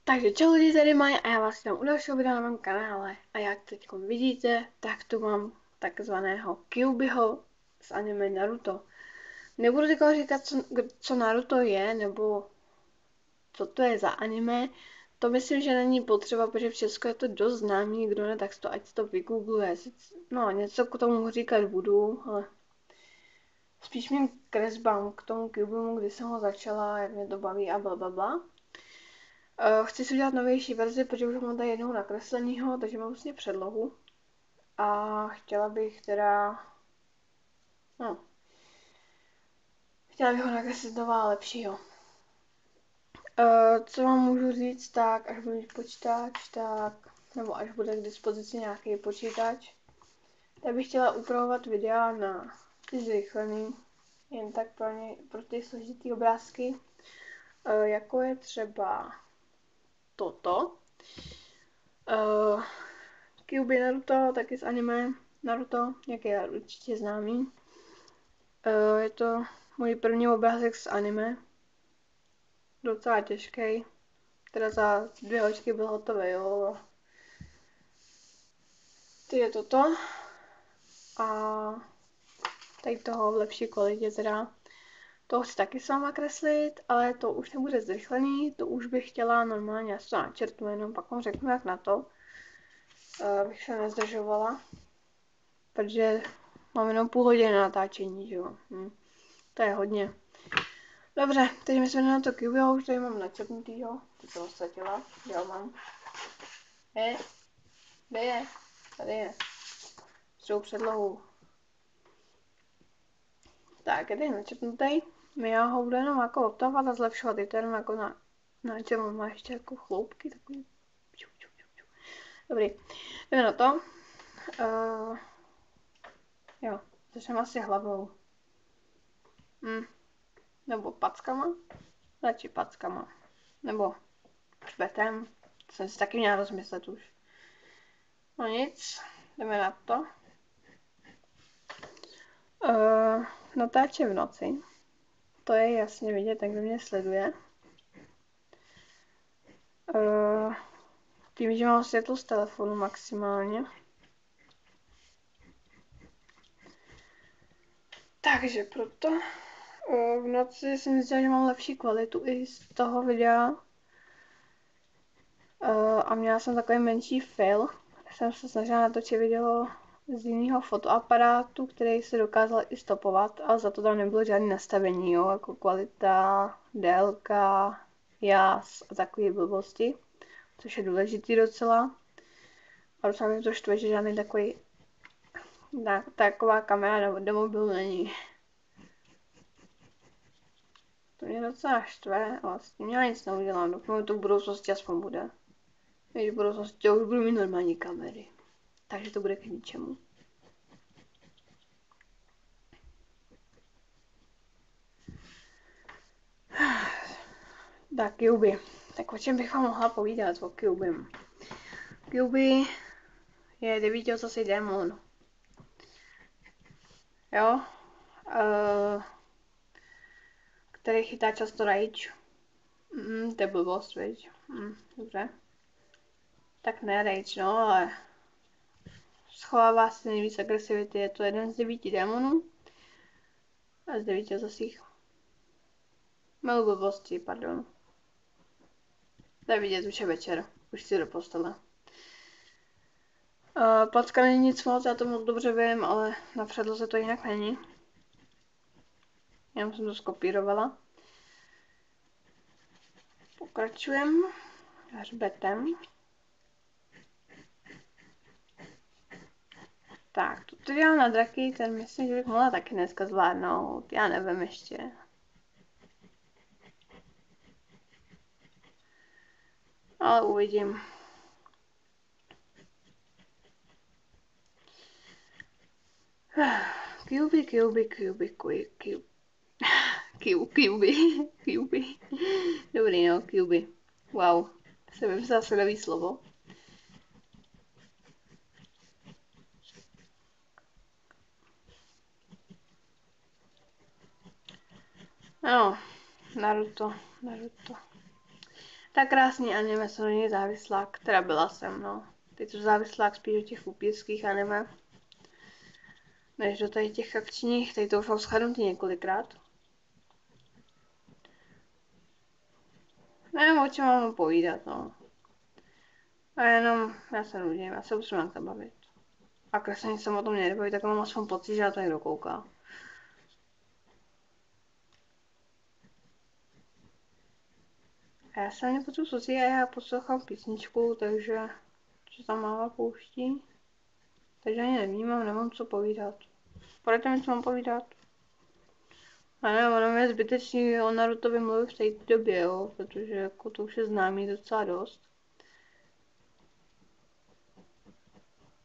Takže čau lidi, tady Maja a já vás vítám u dalšího videa na mém kanále. A jak teď vidíte, tak tu mám takzvaného Kyuubiho z anime Naruto. Nebudu teď říkat, co Naruto je, nebo co to je za anime. To myslím, že není potřeba, protože v Česku je to dost známý, kdo ne, tak to ať to vygoogluje. No, něco k tomu říkat budu, ale spíš mým kresbám k tomu Kyuubimu, kdy jsem ho začala, jak mě to baví a blablabla. Chci si udělat novější verzi, protože už mám tady jednou nakreslenýho, takže mám vlastně předlohu. A chtěla bych teda... chtěla bych ho nakreslit nová lepšího. Co vám můžu říct, tak až budu mít počítač, tak... nebo až bude k dispozici nějaký počítač, tak bych chtěla upravovat videa na ty zrychlený, jen tak pro ty složitý obrázky, jako je třeba toto. Kyuubi Naruto, taky z anime Naruto, jak je určitě známý. Je to můj první obrázek z anime. Docela těžký. Teda za 2 hoďky byl hotový, jo. To je toto. A tady toho v lepší kvalitě teda. To chci taky sama kreslit, ale to už nebude zrychlený, to už bych chtěla normálně, já si to načrtnu, jenom pak vám řeknu jak na to. Abych se nezdržovala. Protože mám jenom půl hodiny na natáčení, že jo. To je hodně. Dobře, teď my jsme na to Kyuubiho, už tady mám načrtnutýho. Teď to ztratila, já mám. Kde je? Tady je. Přijou předlohu. Tak, je tady načrtnutý. Já ho budu jenom jako obtahovat a zlepšovat. Je to jenom jako na čem má ještě jako chloupky, takový. Dobrý, jdeme na to. Jo, začneme asi hlavou. Nebo packama. Radši packama. Nebo hřbetem. To jsem si taky měla rozmyslet už. No nic, jdeme na to. Natáčím v noci. To je jasně vidět, tak kdo mě sleduje. Tím, že mám světlo z telefonu maximálně. Takže proto v noci si myslím, že mám lepší kvalitu i z toho videa. A měla jsem takový menší fail. Jsem se snažila natočit video z jiného fotoaparátu, který se dokázal i stopovat, ale za to tam nebylo žádné nastavení, jo, jako kvalita, délka, jas a takové blbosti, což je důležitý docela. A docela mi to štve, že žádný taková kamera do mobilu není. To mě docela štve, ale s tím já nic neudělám, dokud to v budoucnosti aspoň bude. Když v budoucnosti už budu mít normální kamery. Takže to bude k ničemu. Tak, Kyuubi. Tak o čem bych vám mohla povídat o Kyuubim? Kyuubi je 9-ocasý démon. Jo? Který chytá často rage. To je blbost, viď? Dobře. Tak ne rage, no, ale schovává se nejvíc agresivity. Je to jeden z 9 démonů. A z 9-ocasých. Milu blbosti, pardon. To je vidět, už je večer. Už si do postele. Placka není nic moc, já to moc dobře vím, ale na předloze to jinak není. Jenom jsem to skopírovala. Pokračujem hřbetem. Tak, tutoriál na draky, ten myslím, že bych mohla taky dneska zvládnout. Já nevím ještě. Ale uvidím. Kyuubi. Dobrý, no, Kyuubi. Wow, jsem vymyslela se nový slovo. No, Naruto. Tak krásný anime jsem není závislák, teda byla jsem, no. Teď jsem závislák spíš do těch upírských anime, než do tady těch akčních, tady to už mám shrnutý několikrát. Nevím, o čem mám povídat, no. A jenom, já se nudím, já se musím na to bavit. A kreslení jsem o tom nebaví, tak mám aspoň pocit, že na to někdo kouká. A já se nepotřebuji socí a já poslouchám písničku, takže co tam máma pouští. Takže ani nevnímám, nemám co povídat. Poradte mi, co mám povídat. A ne, ono je zbytečný o Narutovi mluvit v té době, jo, protože jako to už je známý docela dost.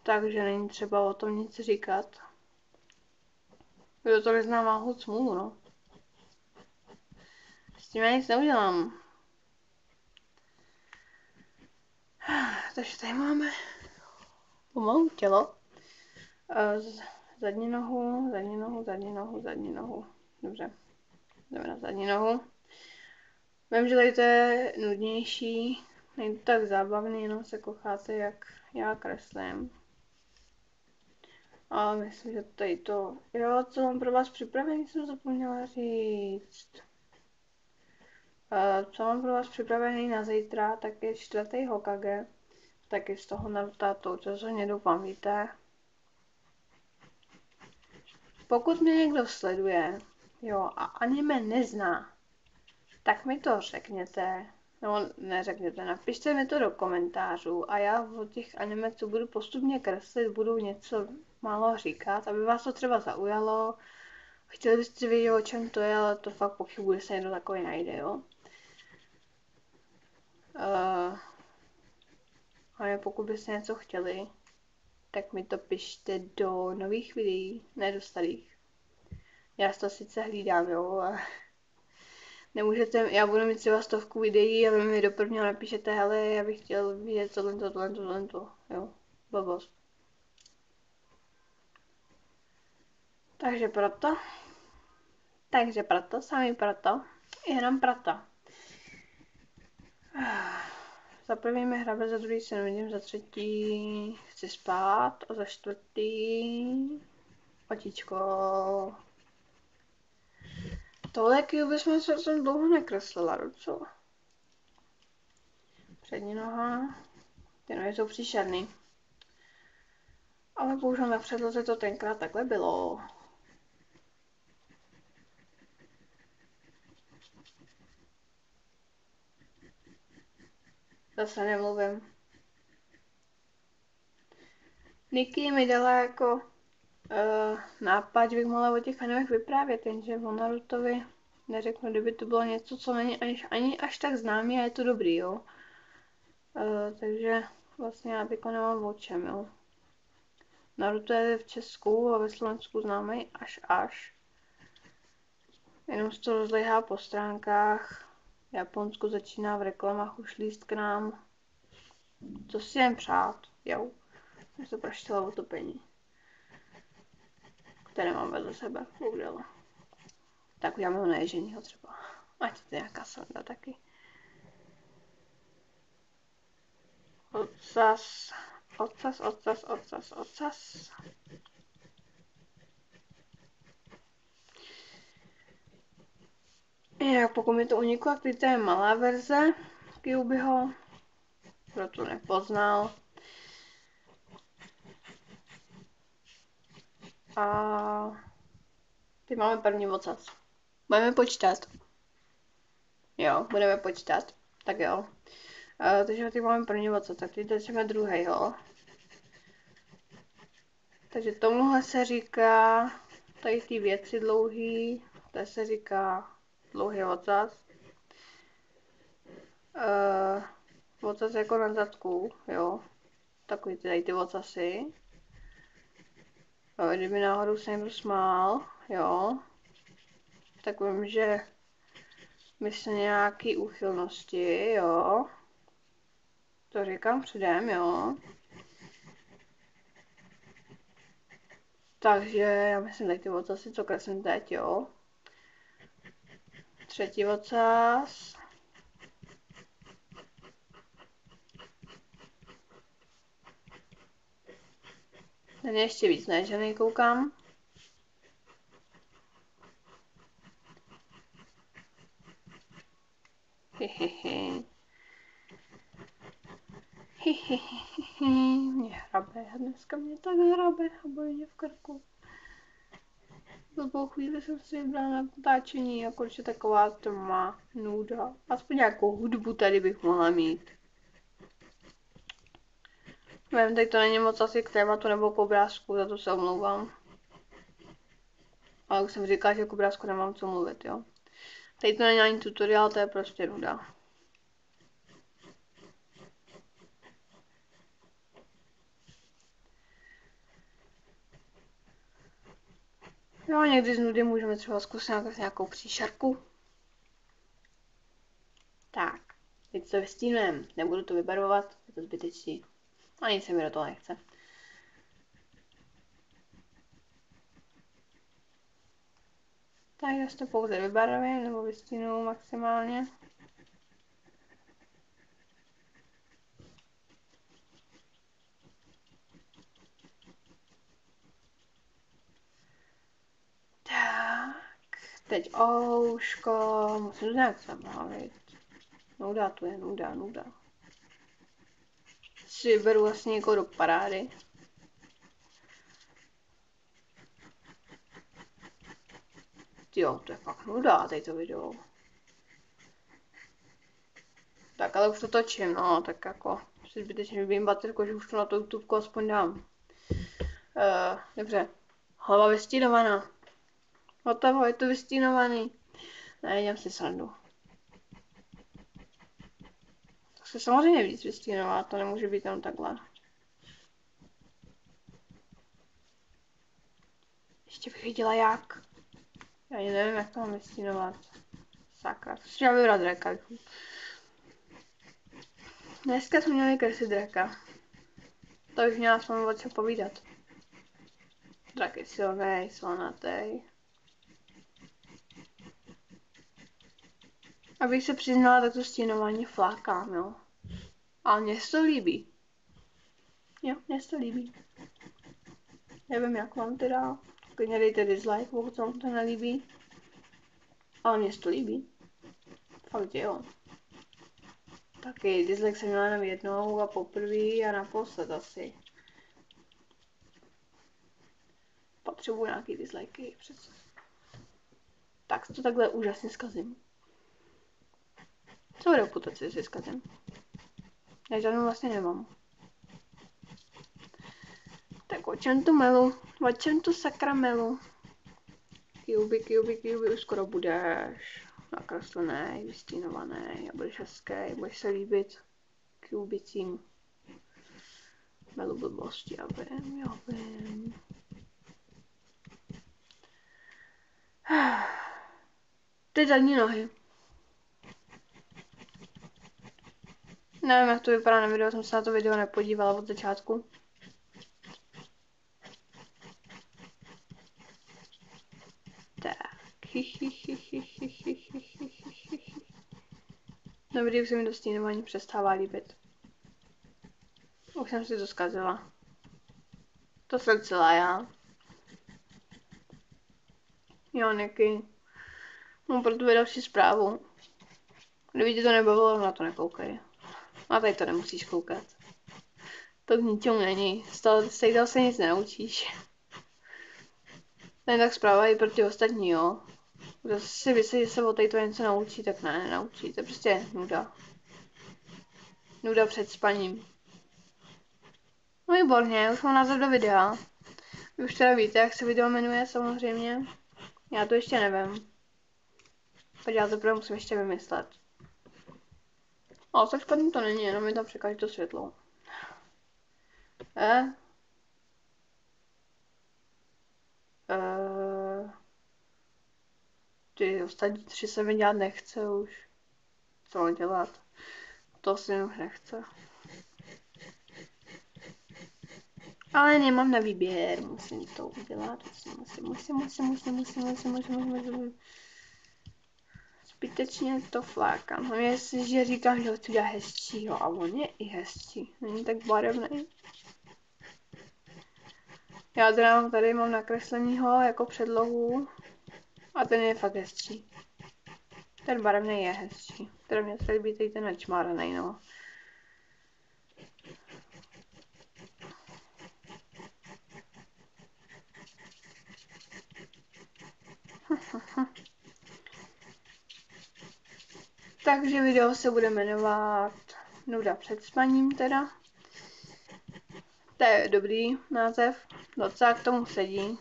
Takže není třeba o tom nic říkat. Kdo to nezná, má hud smůlu, no. S tím já nic neudělám. Takže tady máme pomalu tělo. Zadní nohu, zadní nohu, zadní nohu, zadní nohu. Dobře, jdeme na zadní nohu. Vím, že tady to je nudnější, není to tak zábavný, jenom se kocháte, jak já kreslím. A myslím, že tady to, jo, co mám pro vás připravený, jsem zapomněla říct. Co mám pro vás připravený na zítra, tak je 4. Hokage, taky z toho Naruta, to rozhodně doufám víte. Pokud mě někdo sleduje, jo, a anime nezná, tak mi to řekněte, nebo neřekněte, napište mi to do komentářů a já o těch anime, co budu postupně kreslit, budu něco málo říkat, aby vás to třeba zaujalo. Chtěli byste vědět, o čem to je, ale to fakt pochybuji, že se někdo takový najde, jo. Ale pokud byste něco chtěli, tak mi to pište do nových videí, ne do starých. Já to sice hlídám, jo, ale nemůžete, já budu mít třeba 100 videí a vy mi do prvního napíšete, hele, já bych chtěl vidět tohle, jo, blbost. Takže proto, sami proto, jenom proto. Za první mi hrabe, za druhý se nudím, za třetí chci spát a za čtvrtý otičko. Tohle Kyuby jsem dlouho nekreslila, docela. Přední noha, ty nohy jsou příšerný. Ale bohužel na předloze to tenkrát takhle bylo. Zase nemluvím. Niky mi dala jako nápad, že bych mohla o těch animech vyprávět, jenže o Narutovi neřeknu, kdyby to bylo něco, co není ani až tak známý a je to dobrý, jo. Takže vlastně já teďko nemám o čem, jo. Naruto je v Česku a ve Slovensku známý až. Jenom se to rozlejhá po stránkách. V Japonsku začíná v reklamách už líst k nám. Co si jen přát, jo. Já se praštila utopení, které mám vedle sebe, bohužel. Tak uděláme ho neježenýho třeba. Ať to je nějaká sranda taky. Ocas. Jak pokud mi to uniklo, tak to je malá verze Kyubiho. Kdo to nepoznal. A teď máme první ocas. Budeme počítat. Jo, budeme počítat. Tak jo. Takže teď máme první ocas, tak teď začneme druhý, jo. Takže tomuhle se říká, tady ty věci dlouhý, to se říká dlouhý ocas. Ocas jako na zadku, jo. Takový tady ty ocasy. Kdyby náhodou se někdo smál, jo. Tak vím, že myslím nějaký úchylnosti, jo. To říkám předem, jo. Takže já myslím tady ty ocasy, co kreslím teď, jo. Třetí ocas. Ten je ještě víc nežený, koukám. Hehehe. Mě hrabe, dneska mě tak hrabe a bolí mě v krku. Za chvíli jsem si vybrala na natáčení, jakože taková trma, nuda. Aspoň nějakou hudbu tady bych mohla mít. Nevím, teď to není moc asi k tématu nebo k obrázku, za to se omlouvám. Ale už jsem říkala, že k obrázku nemám co mluvit, jo. Teď to není ani tutoriál, to je prostě nuda. Jo, někdy z nudy můžeme třeba zkusit nějakou příšerku. Tak, teď to vystínujeme. Nebudu to vybarvovat, je to zbytečný. Ani se mi do toho nechce. Tak já to pouze vybarvím nebo vystínuju maximálně. Tak, teď ouško, musím to nějak zamávit. Nuda, to je nuda. Si beru vlastně jako do parády. Jo, to je fakt nuda, teď to video. Tak, ale už to točím, no, tak jako si zbytečně vybím baterku, že už to na to YouTube aspoň dám. Dobře, hlava vystínovaná. Hotovo, je to vystínovaný. Nejdem si srandu. To se samozřejmě víc vystínovat, to nemůže být jenom takhle. Ještě bych viděla jak. Já ani nevím, jak to mám vystínovat. Sakra, to si chtěla vybrat draka. Dneska jsme měli kreslit draka. To bych měla s vámi o co povídat. Drak je silnej, slanatý. Abych se přiznala, tak to stínování flákám, jo. Ale mně se to líbí. Jo, mně se to líbí. Nevím, jak vám teda. Klidně dejte dislike, pokud se vám to nelíbí. Ale mně se to líbí. Fakt jo. Taky dislike jsem měla jenom jednou a poprvé a naposled asi. Potřebuji nějaký dislikey přece. Tak to takhle úžasně zkazím. Co reputaci si zkazím? Já žádnou vlastně nemám. Tak o čem tu melu? O čem tu sakra melu? Kyuby, už skoro budeš nakreslený, vystínovaný a budeš hezký, budeš se líbit kyubicím. Melu blbosti, já vím. Ty zadní nohy. Nevím, jak to vypadá na videu, jsem se na to video nepodívala od začátku. Tak. Na videu se mi to stínování přestává líbit. Už jsem si to zkazila. To jsem celá já. Jo, Niky. Mám pro tebe další zprávu. Kdyby ti to nebavilo, na to nekoukej. A tady to nemusíš koukat. To k ničemu není. Z toho se nic nenaučíš. Ten tak zpráva i pro ty ostatní, jo. Kdo si myslí, že se o tady to něco naučí, tak ne, nenaučí. To je prostě nuda. Nuda před spaním. No výborně, už mám název do videa. Vy už teda víte, jak se video jmenuje samozřejmě. Já to ještě nevím. Takže já to musím ještě vymyslet. Ale tak špatný to není, jenom mi tam překáží to světlo. Ty ostatní 3 se mi dělat nechce už. Co mám dělat? To si už nechce. Ale nemám na výběr, musím to udělat. Musím. Zbytečně to flákám. Hlavně jestliže říkám, že ho chci dělat hezčího a on je i hezčí. Není tak barevný. Já teda tady mám nakreslenýho jako předlohu a ten je fakt hezčí. Ten barevný je hezčí. Teda mě se líbí tady ten načmáraný, no. Takže video se bude jmenovat Nuda před spaním teda. To je dobrý název, docela k tomu sedí.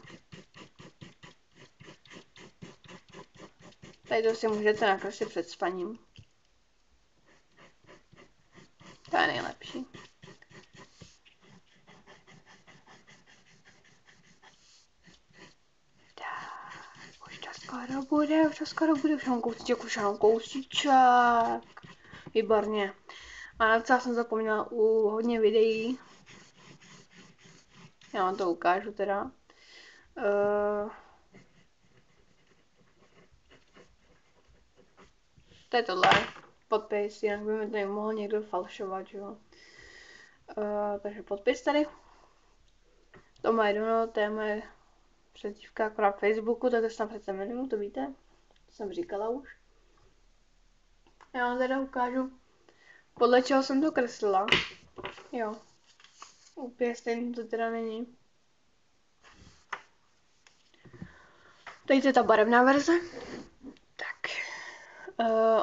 Tady to si můžete nakreslit před spaním. To je nejlepší. Už to skoro bude, už mám kousíček. Výborně. A docela jsem zapomněla u hodně videí. Já vám to ukážu teda. To je tohle, podpis, jinak by mi to mohl někdo falšovat, že jo. Takže podpis tady. To má jedno, to je moje přezdívka jako na Facebooku, tak se tam přece jmenuju, to víte. To jsem říkala už. Já vám teda ukážu, podle čeho jsem to kreslila. Jo. Úplně stejný to teda není. Tady je ta barevná verze. Tak.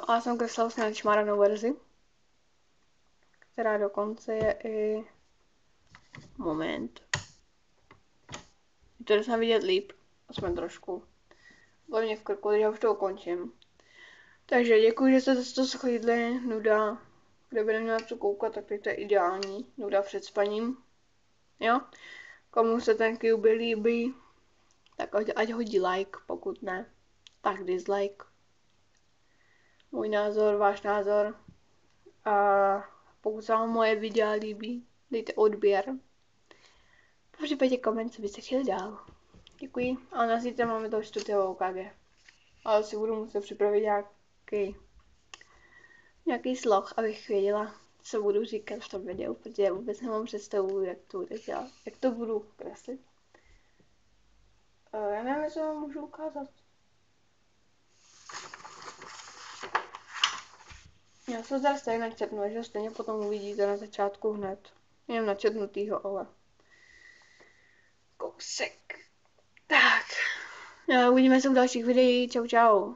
A já jsem kreslila vlastně načmáranou verzi. Která dokonce je i... Moment. To jsem vidět líp. Aspoň trošku. Bylo mě v krku, takže já už to ukončím. Takže děkuji, že jste to shlídli. Nuda. Kdo by neměla co koukat, tak to je ideální. Nuda před spaním. Jo? Komu se ten Cube líbí, tak ať hodí like, pokud ne, tak dislike. Můj názor, váš názor. A pokud se vám moje videa líbí, dejte odběr. V případě koment, co byste chtěli dál. Děkuji. A na zítra máme to 4. UKG. Ale si budu muset připravit nějaký sloh, abych věděla, co budu říkat v tom videu, protože já vůbec nemám představu, jak to bude dělat, jak to budu kreslit. Já nevím, jestli vám můžu ukázat. Já se zase tady načetnu, že stejně potom uvidíte na začátku hned. Jenom načetnutýho, ale kousek. Tak. Uvidíme se u dalších videí. Čau, čau.